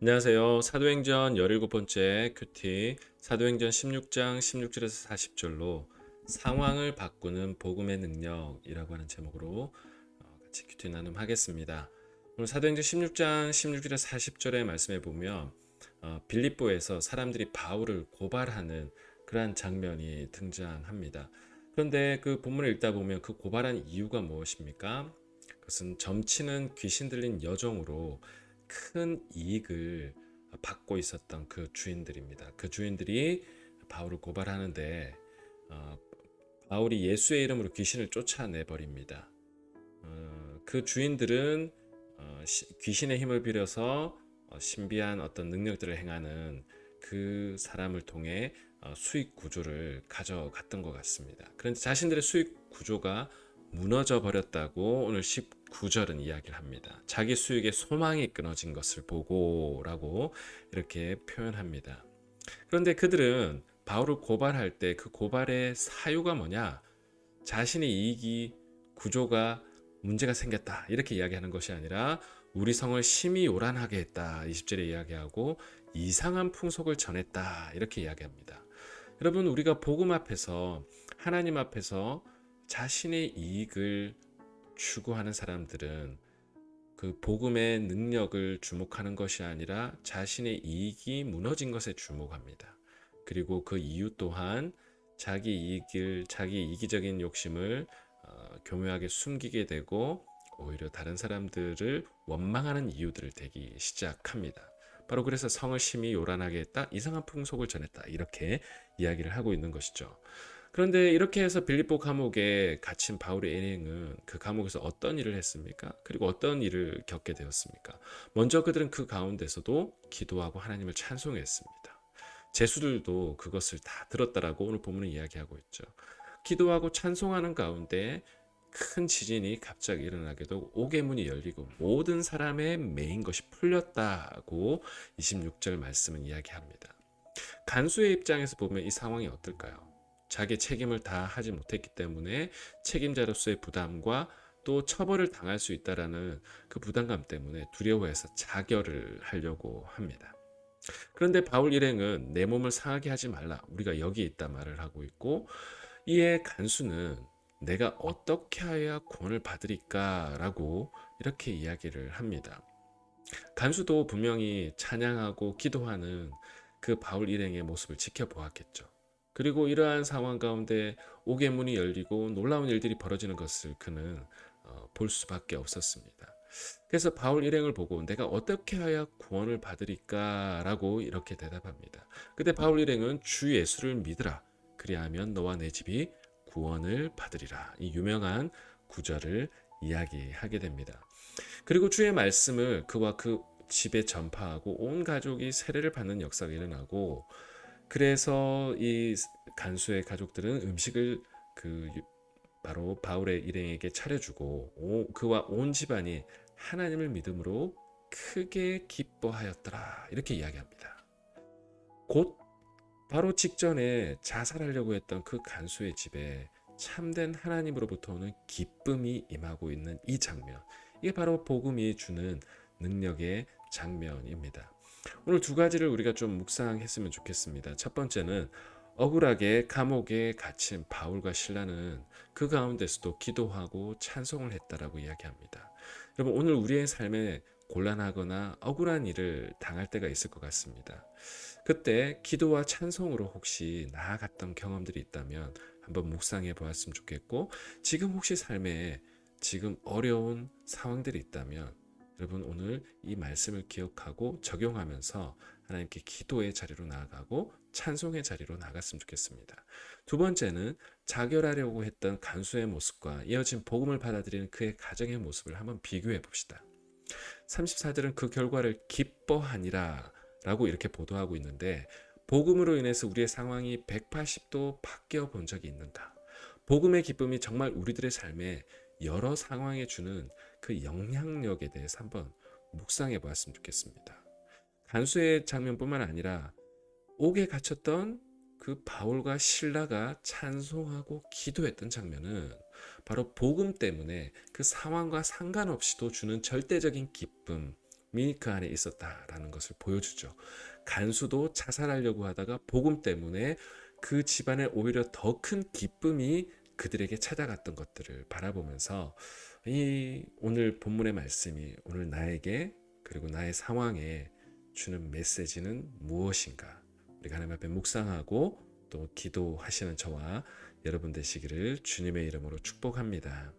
안녕하세요. 사도행전 17번째 큐티 사도행전 16장 16절에서 40절로 상황을 바꾸는 복음의 능력이라고 하는 제목으로 같이 큐티 나눔하겠습니다. 오늘 사도행전 16장 16절에서 40절의 말씀에 보면 빌립보에서 사람들이 바울을 고발하는 그러한 장면이 등장합니다. 그런데 그 본문을 읽다 보면 그 고발한 이유가 무엇입니까? 그것은 점치는 귀신 들린 여종으로 큰 이익을 받고 있었던 그 주인들입니다. 그 주인들이 바울을 고발하는데 어, 바울이 예수의 이름으로 귀신을 쫓아내 버립니다. 그 주인들은 귀신의 힘을 빌려서 신비한 어떤 능력들을 행하는 그 사람을 통해 수익 구조를 가져갔던 것 같습니다. 그런데 자신들의 수익 구조가 무너져 버렸다고 오늘 19절은 이야기를 합니다. 자기 수익의 소망이 끊어진 것을 보고라고 이렇게 표현합니다. 그런데 그들은 바울을 고발할 때 그 고발의 사유가 뭐냐? 자신의 이익이 구조가 문제가 생겼다 이렇게 이야기하는 것이 아니라 우리 성을 심히 요란하게 했다 20절에 이야기하고 이상한 풍속을 전했다 이렇게 이야기합니다. 여러분 우리가 복음 앞에서 하나님 앞에서 자신의 이익을 추구하는 사람들은 그 복음의 능력을 주목하는 것이 아니라 자신의 이익이 무너진 것에 주목합니다. 그리고 그 이유 또한 자기 이기적인 욕심을 교묘하게 숨기게 되고 오히려 다른 사람들을 원망하는 이유들을 대기 시작합니다. 바로 그래서 성을 심히 요란하게 했다, 이상한 풍속을 전했다 이렇게 이야기를 하고 있는 것이죠. 그런데 이렇게 해서 빌립보 감옥에 갇힌 바울의 일행은 그 감옥에서 어떤 일을 했습니까? 그리고 어떤 일을 겪게 되었습니까? 먼저 그들은 그 가운데서도 기도하고 하나님을 찬송했습니다. 제수들도 그것을 다 들었다라고 오늘 본문은 이야기하고 있죠. 기도하고 찬송하는 가운데 큰 지진이 갑자기 일어나게 되고 옥의 문이 열리고 모든 사람의 매인 것이 풀렸다고 26절 말씀은 이야기합니다. 간수의 입장에서 보면 이 상황이 어떨까요? 자기 책임을 다 하지 못했기 때문에 책임자로서의 부담과 또 처벌을 당할 수 있다라는 그 부담감 때문에 두려워해서 자결을 하려고 합니다. 그런데 바울 일행은 내 몸을 상하게 하지 말라. 우리가 여기 있다 말을 하고 있고 이에 간수는 내가 어떻게 하여야 구원을 받으리까라고 이렇게 이야기를 합니다. 간수도 분명히 찬양하고 기도하는 그 바울 일행의 모습을 지켜보았겠죠. 그리고 이러한 상황 가운데 옥의 문이 열리고 놀라운 일들이 벌어지는 것을 그는 볼 수밖에 없었습니다. 그래서 바울 일행을 보고 내가 어떻게 하여 구원을 받으리까라고 이렇게 대답합니다. 그때 바울 일행은 주 예수를 믿으라. 그리하면 너와 내 집이 구원을 받으리라. 이 유명한 구절을 이야기하게 됩니다. 그리고 주의 말씀을 그와 그 집에 전파하고 온 가족이 세례를 받는 역사가 일어나고 그래서 이 간수의 가족들은 음식을 그 바로 바울의 일행에게 차려주고 그와 온 집안이 하나님을 믿음으로 크게 기뻐하였더라 이렇게 이야기합니다. 곧 바로 직전에 자살하려고 했던 그 간수의 집에 참된 하나님으로부터 오는 기쁨이 임하고 있는 이 장면, 이게 바로 복음이 주는 능력의 장면입니다. 오늘 두 가지를 우리가 좀 묵상했으면 좋겠습니다. 첫 번째는 억울하게 감옥에 갇힌 바울과 실라는 그 가운데서도 기도하고 찬송을 했다라고 이야기합니다. 여러분 오늘 우리의 삶에 곤란하거나 억울한 일을 당할 때가 있을 것 같습니다. 그때 기도와 찬송으로 혹시 나아갔던 경험들이 있다면 한번 묵상해 보았으면 좋겠고 지금 혹시 삶에 지금 어려운 상황들이 있다면 여러분 오늘 이 말씀을 기억하고 적용하면서 하나님께 기도의 자리로 나아가고 찬송의 자리로 나아갔으면 좋겠습니다. 두 번째는 자결하려고 했던 간수의 모습과 이어진 복음을 받아들이는 그의 가정의 모습을 한번 비교해 봅시다. 34절은 그 결과를 기뻐하니라 라고 이렇게 보도하고 있는데 복음으로 인해서 우리의 상황이 180도 바뀌어 본 적이 있는가? 복음의 기쁨이 정말 우리들의 삶에 여러 상황에 주는 그 영향력에 대해서 한번 묵상해 보았으면 좋겠습니다. 간수의 장면뿐만 아니라 옥에 갇혔던 그 바울과 실라가 찬송하고 기도했던 장면은 바로 복음 때문에 그 상황과 상관없이도 주는 절대적인 기쁨, 그 안에 있었다라는 것을 보여주죠. 간수도 자살하려고 하다가 복음 때문에 그 집안에 오히려 더 큰 기쁨이 그들에게 찾아갔던 것들을 바라보면서 이 오늘 본문의 말씀이 오늘 나에게 그리고 나의 상황에 주는 메시지는 무엇인가? 우리가 하나님 앞에 묵상하고 또 기도하시는 저와 여러분 되시기를 주님의 이름으로 축복합니다.